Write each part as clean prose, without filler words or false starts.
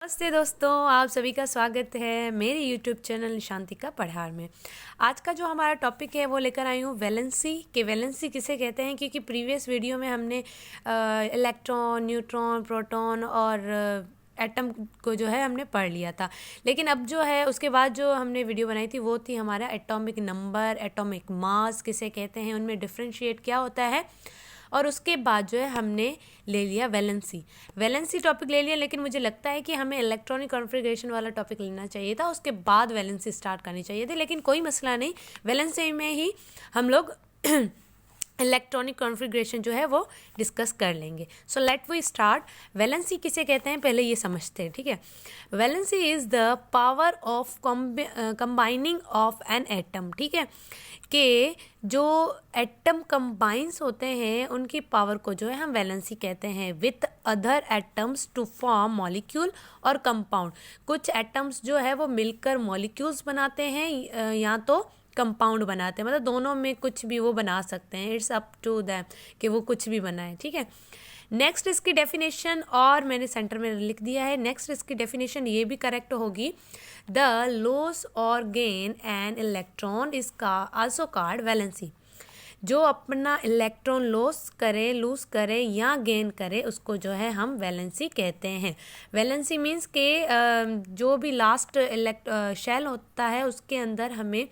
नमस्ते दोस्तों, आप सभी का स्वागत है मेरे यूट्यूब चैनल निशांतिका पढ़ार में। आज का जो हमारा टॉपिक है वो लेकर आई हूँ वैलेंसी कि वैलेंसी किसे कहते हैं, क्योंकि प्रीवियस वीडियो में हमने इलेक्ट्रॉन, न्यूट्रॉन, प्रोटॉन और एटम को जो है हमने पढ़ लिया था। लेकिन अब जो है उसके बाद जो हमने वीडियो बनाई थी वो थी हमारा एटॉमिक नंबर, एटॉमिक मास किसे कहते हैं, उनमें डिफ्रेंशिएट क्या होता है। और उसके बाद जो है हमने ले लिया वैलेंसी टॉपिक ले लिया। लेकिन मुझे लगता है कि हमें इलेक्ट्रॉनिक कॉन्फ़िगरेशन वाला टॉपिक लेना चाहिए था, उसके बाद वैलेंसी स्टार्ट करनी चाहिए थी। लेकिन कोई मसला नहीं, वैलेंसी में ही हम लोग इलेक्ट्रॉनिक कॉन्फ़िगरेशन जो है वो डिस्कस कर लेंगे। So let we start. Valency किसे कहते हैं पहले ये समझते हैं, ठीक है। Valency is the power of combining of an atom, ठीक है, कि जो एटम कंबाइंस होते हैं उनकी पावर को जो है हम वैलेंसी कहते हैं with other atoms to form molecule और कंपाउंड। कुछ एटम्स जो है वो मिलकर मॉलिक्यूल्स बनाते हैं या तो कंपाउंड बनाते हैं, मतलब दोनों में कुछ भी वो बना सकते हैं। इट्स अप टू दैम कि वो कुछ भी बनाए, ठीक है। नेक्स्ट इसकी डेफिनेशन, और मैंने सेंटर में लिख दिया है, नेक्स्ट इसकी डेफिनेशन ये भी करेक्ट होगी। द लॉस और गेन एन इलेक्ट्रॉन इज का आल्सो कॉल्ड वैलेंसी। जो अपना इलेक्ट्रॉन लॉस करे, लूज करे या गेन करे उसको जो है हम वैलेंसी कहते हैं। वैलेंसी मीन्स के जो भी लास्ट शेल होता है उसके अंदर हमें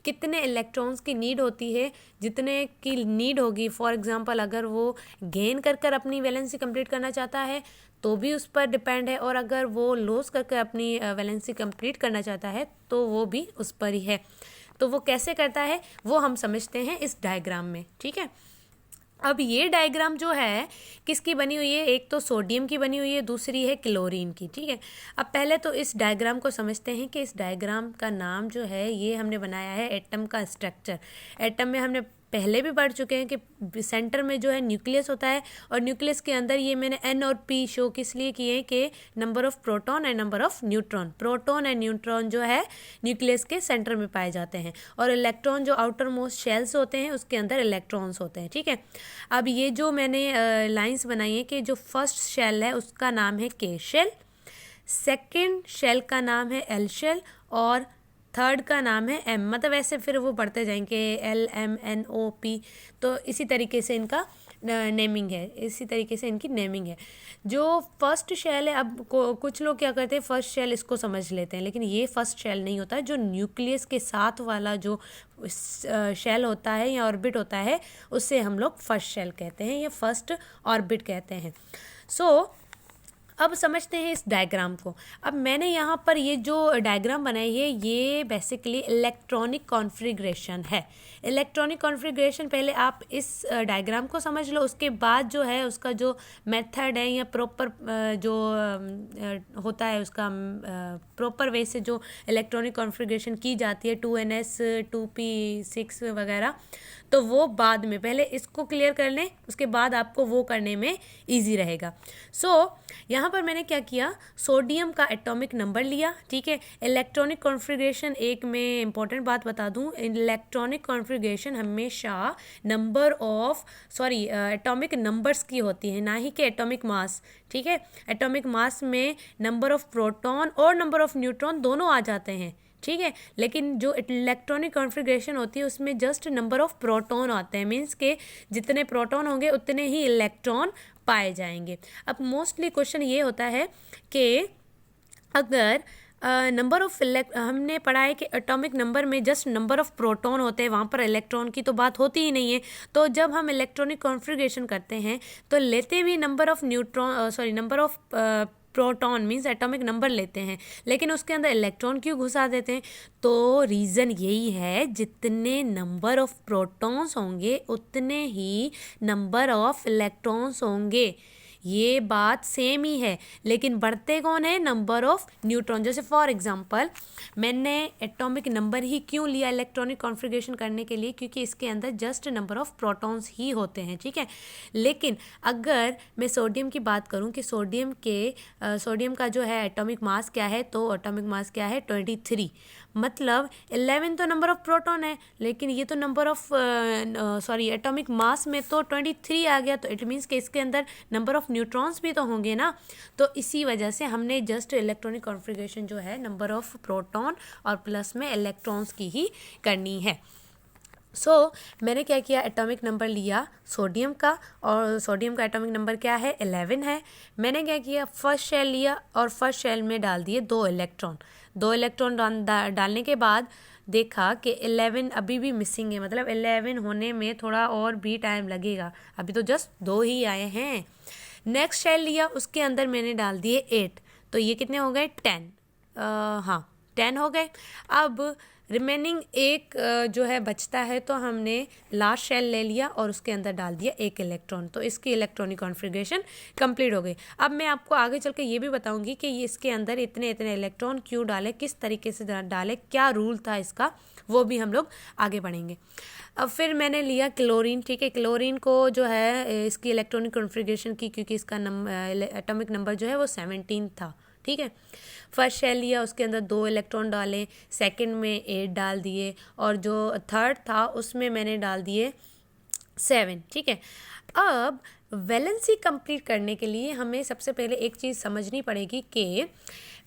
कितने इलेक्ट्रॉन्स की नीड होती है, जितने की नीड होगी। फॉर एग्जांपल अगर वो गेन कर कर अपनी वैलेंसी कंप्लीट करना चाहता है तो भी उस पर डिपेंड है, और अगर वो लॉस करके अपनी वैलेंसी कंप्लीट करना चाहता है तो वो भी उस पर ही है। तो वो कैसे करता है वो हम समझते हैं इस डायग्राम में, ठीक है। अब ये डायग्राम जो है किसकी बनी हुई है, एक तो सोडियम की बनी हुई है, दूसरी है क्लोरीन की, ठीक है। अब पहले तो इस डायग्राम को समझते हैं कि इस डायग्राम का नाम जो है ये हमने बनाया है एटम का स्ट्रक्चर। एटम में हमने पहले भी पढ़ चुके हैं कि सेंटर में जो है न्यूक्लियस होता है, और न्यूक्लियस के अंदर ये मैंने एन और पी शो किस लिए किए हैं कि number of proton and number of neutron. Proton and neutron जो है न्यूक्लियस के सेंटर में पाए जाते हैं, और इलेक्ट्रॉन जो आउटर मोस्ट शेल्स होते हैं उसके अंदर इलेक्ट्रॉन्स होते हैं, ठीक है। अब ये जो मैंने लाइंस बनाई है कि जो फर्स्ट शेल है उसका नाम है के शेल, सेकेंड शेल का नाम है एल शेल, और थर्ड का नाम है एम। मतलब ऐसे फिर वो बढ़ते जाएंगे L M N O P. तो इसी तरीके से इनका नेमिंग है, इसी तरीके से इनकी नेमिंग है। जो फर्स्ट शेल है, अब कुछ लोग क्या करते हैं फर्स्ट शेल इसको समझ लेते हैं, लेकिन ये फर्स्ट शेल नहीं होता है। जो न्यूक्लियस के साथ वाला जो शेल होता है या ऑर्बिट होता है उससे हम लोग फर्स्ट शेल कहते हैं या फर्स्ट ऑर्बिट कहते हैं। अब समझते हैं इस डायग्राम को। अब मैंने यहाँ पर ये जो डायग्राम बनाई है ये बेसिकली इलेक्ट्रॉनिक कॉन्फ़िगरेशन है। इलेक्ट्रॉनिक कॉन्फ़िगरेशन पहले आप इस डायग्राम को समझ लो, उसके बाद जो है उसका जो मेथड है या प्रॉपर जो होता है उसका प्रॉपर वे से जो इलेक्ट्रॉनिक कॉन्फ़िगरेशन की जाती है 2NS 2p6 वगैरह, तो वो बाद में, पहले इसको क्लियर कर लें उसके बाद आपको वो करने में ईजी रहेगा। यहाँ पर मैंने क्या किया, सोडियम का एटॉमिक नंबर लिया, ठीक है। इलेक्ट्रॉनिक कॉन्फ़िगरेशन, एक मैं इंपॉर्टेंट बात बता दूं, इलेक्ट्रॉनिक कॉन्फ़िगरेशन हमेशा एटॉमिक नंबर्स की होती है, ना ही कि एटॉमिक मास, ठीक है। एटॉमिक मास में नंबर ऑफ प्रोटॉन और नंबर ऑफ न्यूट्रॉन दोनों आ जाते हैं, ठीक है। लेकिन जो इलेक्ट्रॉनिक कॉन्फ़िगरेशन होती है उसमें जस्ट नंबर ऑफ प्रोटॉन आते हैं, मीन्स के जितने प्रोटॉन होंगे उतने ही इलेक्ट्रॉन पाए जाएंगे। अब मोस्टली क्वेश्चन ये होता है कि अगर नंबर ऑफ हमने पढ़ा है कि एटॉमिक नंबर में जस्ट नंबर ऑफ प्रोटॉन होते हैं, वहाँ पर इलेक्ट्रॉन की तो बात होती ही नहीं है। तो जब हम इलेक्ट्रॉनिक कॉन्फ़िगरेशन करते हैं तो लेते भी number of proton means atomic number लेते हैं, लेकिन उसके अंदर इलेक्ट्रॉन क्यों घुसा देते हैं? तो रीज़न यही है, जितने नंबर ऑफ प्रोटॉन्स होंगे उतने ही नंबर ऑफ इलेक्ट्रॉन्स होंगे। ये बात सेम ही है, लेकिन बढ़ते कौन है? Number of neutron. जैसे फॉर एग्जांपल मैंने एटॉमिक नंबर ही क्यों लिया इलेक्ट्रॉनिक कॉन्फ़िगरेशन करने के लिए, क्योंकि इसके अंदर जस्ट नंबर ऑफ प्रोटॉन्स ही होते हैं, ठीक है। लेकिन अगर मैं सोडियम की बात करूं कि सोडियम का जो है एटॉमिक मास क्या है, तो एटॉमिक मास क्या है 23। मतलब 11 तो नंबर ऑफ प्रोटॉन है, लेकिन ये तो नंबर ऑफ एटॉमिक मास में तो 23 आ गया, तो इट मीन्स कि इसके अंदर नंबर ऑफ न्यूट्रॉन्स भी तो होंगे ना, तो इसी वजह से हमने जस्ट इलेक्ट्रॉनिक कॉन्फ़िगरेशन जो है नंबर ऑफ़ प्रोटॉन और प्लस में इलेक्ट्रॉन्स की ही करनी है। मैंने क्या किया, एटॉमिक नंबर लिया सोडियम का, और सोडियम का एटॉमिक नंबर क्या है, 11 है। मैंने क्या किया, फर्स्ट शेल लिया और फर्स्ट शेल में डाल दिए 2 इलेक्ट्रॉन। 2 इलेक्ट्रॉन डालने के बाद देखा कि 11 अभी भी मिसिंग है, मतलब 11 होने में थोड़ा और भी टाइम लगेगा, अभी तो जस्ट 2 ही आए हैं। नेक्स्ट शेल लिया, उसके अंदर मैंने डाल दिए 8, तो ये कितने हो गए, 10। हाँ 10 हो गए। अब रिमेनिंग एक जो है बचता है, तो हमने लास्ट शेल ले लिया और उसके अंदर डाल दिया 1 इलेक्ट्रॉन, तो इसकी इलेक्ट्रॉनिक कॉन्फ़िगरेशन कंप्लीट हो गई। अब मैं आपको आगे चल के ये भी बताऊंगी कि ये इसके अंदर इतने इतने इलेक्ट्रॉन क्यों डाले, किस तरीके से डाले, क्या रूल था इसका, वो भी हम लोग आगे बढ़ेंगे। अब फिर मैंने लिया क्लोरीन, ठीक है। क्लोरीन को जो है इसकी इलेक्ट्रॉनिक कॉन्फ़िगरेशन की, क्योंकि इसका एटॉमिक नंबर जो है वो 17 था, ठीक है। फर्स्ट शेल लिया, उसके अंदर 2 इलेक्ट्रॉन डाले, सेकंड में 8 डाल दिए, और जो थर्ड था उसमें मैंने डाल दिए 7, ठीक है। अब वैलेंसी कंप्लीट करने के लिए हमें सबसे पहले एक चीज़ समझनी पड़ेगी कि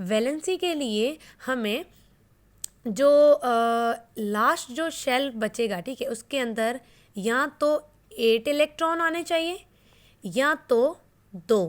वैलेंसी के लिए हमें जो लास्ट जो शेल बचेगा, ठीक है, उसके अंदर या तो 8 इलेक्ट्रॉन आने चाहिए या तो 2।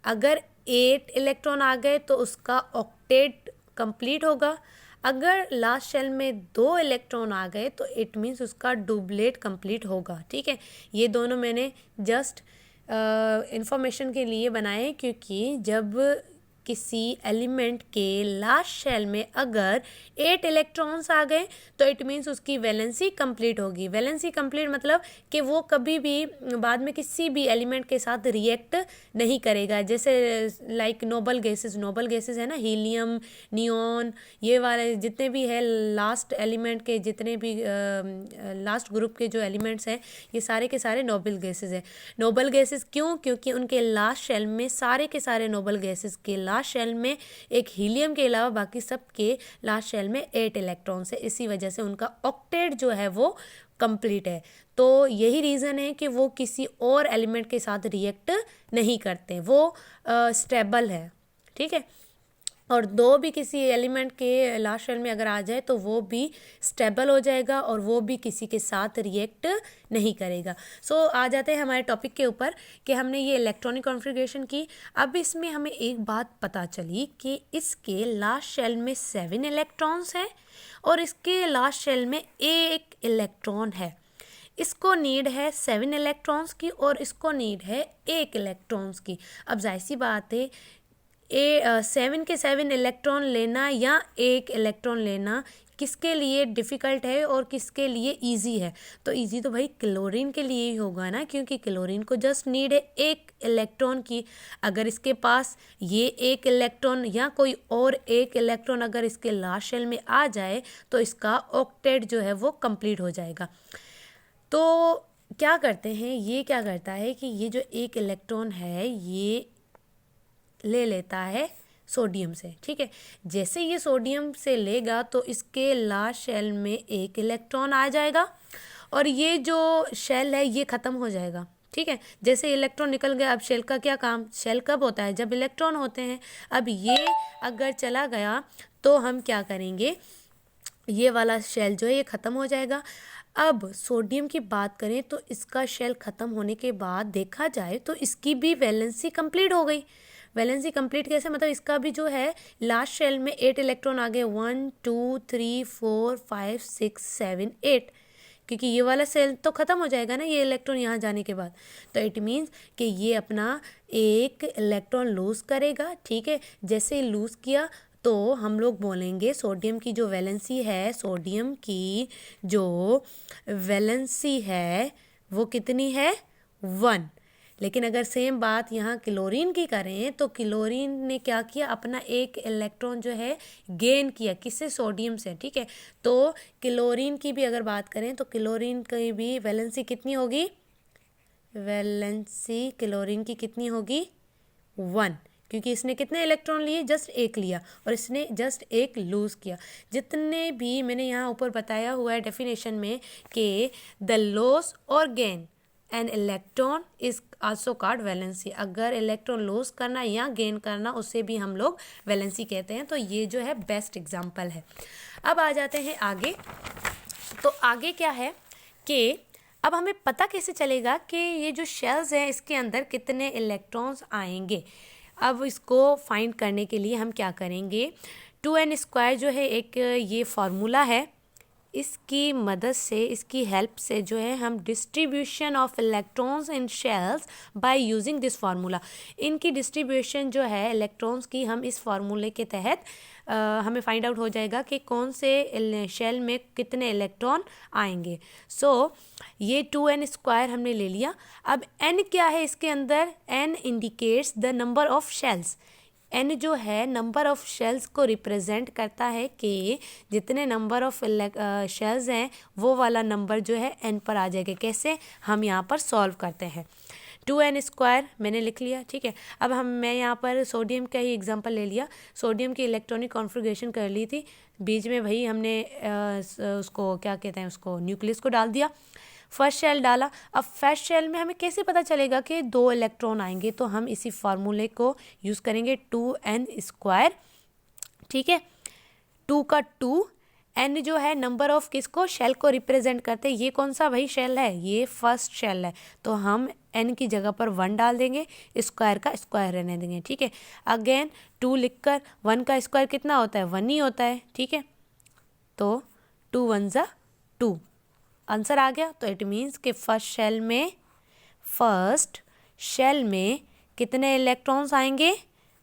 अगर 8 इलेक्ट्रॉन आ गए तो उसका ऑक्टेट कंप्लीट होगा। अगर लास्ट शेल में 2 इलेक्ट्रॉन आ गए तो इट मीन्स उसका डुप्लेट कंप्लीट होगा, ठीक है। ये दोनों मैंने जस्ट इंफॉर्मेशन के लिए बनाए, क्योंकि जब किसी एलिमेंट के लास्ट शेल में अगर 8 इलेक्ट्रॉन्स आ गए तो इट मीन्स उसकी वैलेंसी कंप्लीट होगी। वैलेंसी कंप्लीट मतलब कि वो कभी भी बाद में किसी भी एलिमेंट के साथ रिएक्ट नहीं करेगा। जैसे लाइक नोबल गैसेस है ना, हीलियम, नियॉन, ये वाले जितने भी है लास्ट एलिमेंट के, जितने भी लास्ट ग्रुप के जो एलिमेंट्स हैं, ये सारे के सारे नोबल गैसेस हैं। नोबल गैसेस क्यों? क्योंकि उनके लास्ट शेल में सारे के सारे नोबल गैसेस के लास्ट शेल में एक हीलियम के अलावा बाकी सब के लास्ट शेल में 8 इलेक्ट्रॉन्स है, इसी वजह से उनका ऑक्टेट जो है वो कंप्लीट है। तो यही रीज़न है कि वो किसी और एलिमेंट के साथ रिएक्ट नहीं करते, वो स्टेबल है, ठीक है। और 2 भी किसी एलिमेंट के लास्ट शेल में अगर आ जाए तो वो भी स्टेबल हो जाएगा और वो भी किसी के साथ रिएक्ट नहीं करेगा। आ जाते हैं हमारे टॉपिक के ऊपर कि हमने ये इलेक्ट्रॉनिक कॉन्फ़िगरेशन की। अब इसमें हमें एक बात पता चली कि इसके लास्ट शेल में 7 इलेक्ट्रॉन्स हैं और इसके लास्ट शेल में 1 इलेक्ट्रॉन है। इसको नीड है 7 इलेक्ट्रॉन्स की और इसको नीड है 1 इलेक्ट्रॉन्स की। अब जाहिर सी बात है 7 के 7 इलेक्ट्रॉन लेना या 1 इलेक्ट्रॉन लेना किसके लिए डिफ़िकल्ट है और किसके लिए इजी है? तो इजी तो भाई क्लोरीन के लिए ही होगा ना, क्योंकि क्लोरीन को जस्ट नीड है 1 इलेक्ट्रॉन की। अगर इसके पास ये 1 इलेक्ट्रॉन या कोई और 1 इलेक्ट्रॉन अगर इसके लास्ट शेल में आ जाए तो इसका ऑक्टेट जो है वो कंप्लीट हो जाएगा। तो क्या करते हैं, ये क्या करता है कि ये जो 1 इलेक्ट्रॉन है ये ले लेता है सोडियम से, ठीक है। जैसे ये सोडियम से लेगा तो इसके लास्ट शेल में 1 इलेक्ट्रॉन आ जाएगा और ये जो शेल है ये ख़त्म हो जाएगा, ठीक है। जैसे इलेक्ट्रॉन निकल गया, अब शेल का क्या काम? शेल कब होता है? जब इलेक्ट्रॉन होते हैं। अब ये अगर चला गया तो हम क्या करेंगे, ये वाला शेल जो है ये ख़त्म हो जाएगा। अब सोडियम की बात करें तो इसका शेल ख़त्म होने के बाद देखा जाए तो इसकी भी वैलेंसी कंप्लीट हो गई। वैलेंसी कंप्लीट कैसे? मतलब इसका भी जो है लास्ट शेल में 8 इलेक्ट्रॉन आ गए, 1 2 3 4 5 6 7 8, क्योंकि ये वाला सेल तो ख़त्म हो जाएगा ना ये इलेक्ट्रॉन यहाँ जाने के बाद। तो इट मीन्स कि ये अपना 1 इलेक्ट्रॉन लूज़ करेगा, ठीक है। जैसे लूज़ किया तो हम लोग बोलेंगे सोडियम की जो वैलेंसी है, सोडियम की जो वैलेंसी है वो कितनी है? 1। लेकिन अगर सेम बात यहाँ क्लोरीन की करें तो क्लोरीन ने क्या किया, अपना 1 इलेक्ट्रॉन जो है गेन किया, किससे? सोडियम से, ठीक है। तो क्लोरीन की भी अगर बात करें तो क्लोरीन की भी वैलेंसी कितनी होगी? वैलेंसी क्लोरीन की कितनी होगी? 1, क्योंकि इसने कितने इलेक्ट्रॉन लिए? जस्ट 1 लिया और इसने जस्ट 1 लूज़ किया। जितने भी मैंने यहाँ ऊपर बताया हुआ है डेफिनेशन में कि द लॉस और gain an electron is also called valency. अगर इलेक्ट्रॉन लॉस करना या गेन करना उसे भी हम लोग वैलेंसी कहते हैं। तो ये जो है बेस्ट एग्जाम्पल है। अब आ जाते हैं आगे। तो आगे क्या है कि अब हमें पता कैसे चलेगा कि ये जो शेल्स हैं इसके अंदर कितने इलेक्ट्रॉन्स आएंगे। अब इसको फाइंड करने के लिए हम क्या करेंगे, 2n² जो है एक ये फार्मूला है, इसकी मदद से, इसकी हेल्प से जो है हम distribution of electrons in shells by using this formula, इनकी डिस्ट्रीब्यूशन जो है इलेक्ट्रॉन्स की हम इस फार्मूले के तहत हमें फाइंड आउट हो जाएगा कि कौन से शेल में कितने इलेक्ट्रॉन आएंगे। सो ये 2n² हमने ले लिया। अब n क्या है इसके अंदर, n indicates the number of shells. n जो है नंबर ऑफ शेल्स को रिप्रेजेंट करता है कि जितने नंबर ऑफ शेल्स हैं वो वाला नंबर जो है n पर आ जाएगा। कैसे, हम यहाँ पर सॉल्व करते हैं। 2n² मैंने लिख लिया, ठीक है। अब मैं यहाँ पर सोडियम का ही एग्जांपल ले लिया। सोडियम की इलेक्ट्रॉनिक कॉन्फ़िगरेशन कर ली थी, बीच में वही हमने उसको क्या कहते हैं, उसको न्यूक्लियस को डाल दिया, फर्स्ट शेल डाला। अब फर्स्ट शेल में हमें कैसे पता चलेगा कि 2 इलेक्ट्रॉन आएंगे, तो हम इसी फार्मूले को यूज़ करेंगे 2n², ठीक है। 2 का 2, n जो है नंबर ऑफ किसको, शेल को रिप्रेजेंट करते हैं। ये कौन सा भाई शेल है, ये फर्स्ट शेल है, तो हम n की जगह पर 1 डाल देंगे, स्क्वायर का स्क्वायर रहने देंगे, ठीक है। अगेन 2 लिखकर 1 का स्क्वायर कितना होता है, 1 ही होता है, ठीक है। तो 2 1 ज़ा 2 आंसर आ गया। तो इट मीन्स कि फर्स्ट शेल में कितने इलेक्ट्रॉन्स आएंगे,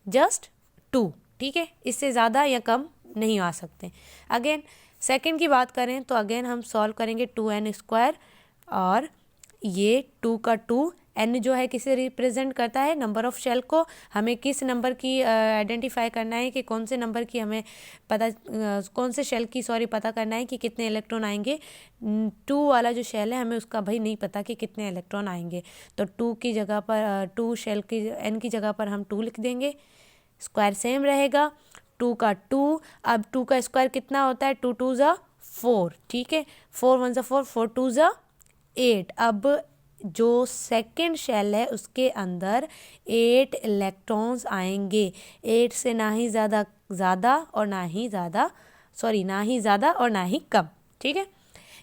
जस्ट 2, ठीक है। इससे ज़्यादा या कम नहीं आ सकते। अगेन सेकंड की बात करें तो अगेन हम सॉल्व करेंगे 2n², और ये 2 का 2, n जो है किसे रिप्रेजेंट करता है, नंबर ऑफ शेल को। हमें किस नंबर की आइडेंटिफाई करना है कि कौन से नंबर की हमें पता, कौन से शेल की पता करना है कि कितने इलेक्ट्रॉन आएंगे। 2 वाला जो शेल है हमें उसका भाई नहीं पता कि कितने इलेक्ट्रॉन आएंगे, तो 2 की जगह पर 2 शेल की n की जगह पर हम 2 लिख देंगे, स्क्वायर सेम रहेगा। 2 का 2, अब 2 का स्क्वायर कितना होता है, 2 2 ज़ा 4, ठीक है। 4 1 ज़ा 4, 4 2 ज़ा 8। अब जो सेकंड शेल है उसके अंदर 8 इलेक्ट्रॉन्स आएंगे, 8 से ना ही ज़्यादा और ना ही ज़्यादा और ना ही कम, ठीक है।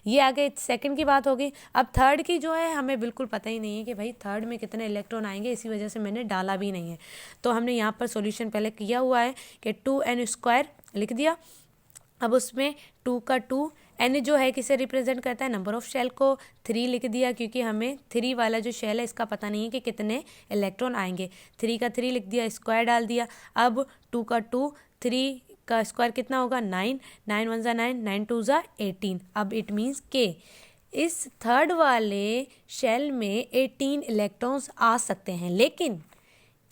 ये आगे सेकंड की बात होगी। अब थर्ड की जो है हमें बिल्कुल पता ही नहीं है कि भाई थर्ड में कितने इलेक्ट्रॉन आएंगे, इसी वजह से मैंने डाला भी नहीं है। तो हमने यहाँ पर सॉल्यूशन पहले किया हुआ है कि 2n² लिख दिया। अब उसमें 2 का 2, n जो है किसे रिप्रेजेंट करता है, नंबर ऑफ शेल को। 3 लिख दिया क्योंकि हमें 3 वाला जो शेल है इसका पता नहीं है कि कितने इलेक्ट्रॉन आएंगे। 3 का 3 लिख दिया, स्क्वायर डाल दिया। अब 2 का 2, 3 का स्क्वायर कितना होगा, 9, 9 1 ज़ा 9, 9 2 ज़ा 18। अब इट मीन्स के इस थर्ड वाले शेल में 18 इलेक्ट्रॉन्स आ सकते हैं,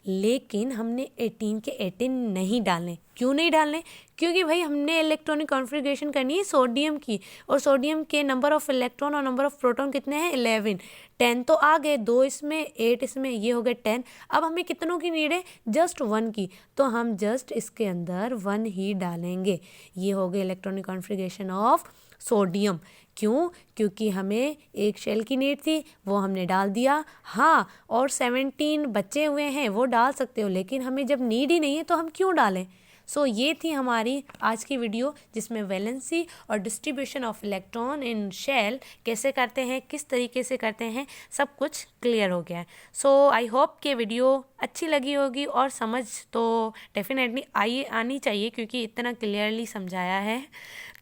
लेकिन हमने 18 के 18 नहीं डालने। क्यों नहीं डालने, क्योंकि भाई हमने इलेक्ट्रॉनिक कॉन्फ़िगरेशन करनी है सोडियम की, और सोडियम के नंबर ऑफ इलेक्ट्रॉन और नंबर ऑफ प्रोटॉन कितने हैं, 11। 10 तो आ गए, 2 इसमें 8 इसमें, ये हो गए 10। अब हमें कितनों की नीड है, जस्ट 1 की, तो हम जस्ट इसके अंदर 1 ही डालेंगे। ये हो गए इलेक्ट्रॉनिक कॉन्फ़िगरेशन ऑफ सोडियम। क्यों, क्योंकि हमें एक शेल की नीड थी, वो हमने डाल दिया। हाँ, और 17 बचे हुए हैं वो डाल सकते हो, लेकिन हमें जब नीड ही नहीं है तो हम क्यों डालें। सो ये थी हमारी आज की वीडियो, जिसमें वैलेंसी और distribution of electron in shell कैसे करते हैं, किस तरीके से करते हैं, सब कुछ क्लियर हो गया है। सो आई होप कि वीडियो अच्छी लगी होगी, और समझ तो डेफिनेटली आनी चाहिए क्योंकि इतना क्लियरली समझाया है।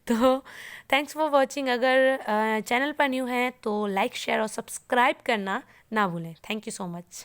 तो थैंक्स फॉर वॉचिंग। अगर चैनल पर न्यू है तो लाइक, शेयर और सब्सक्राइब करना ना भूलें। Thank you so much.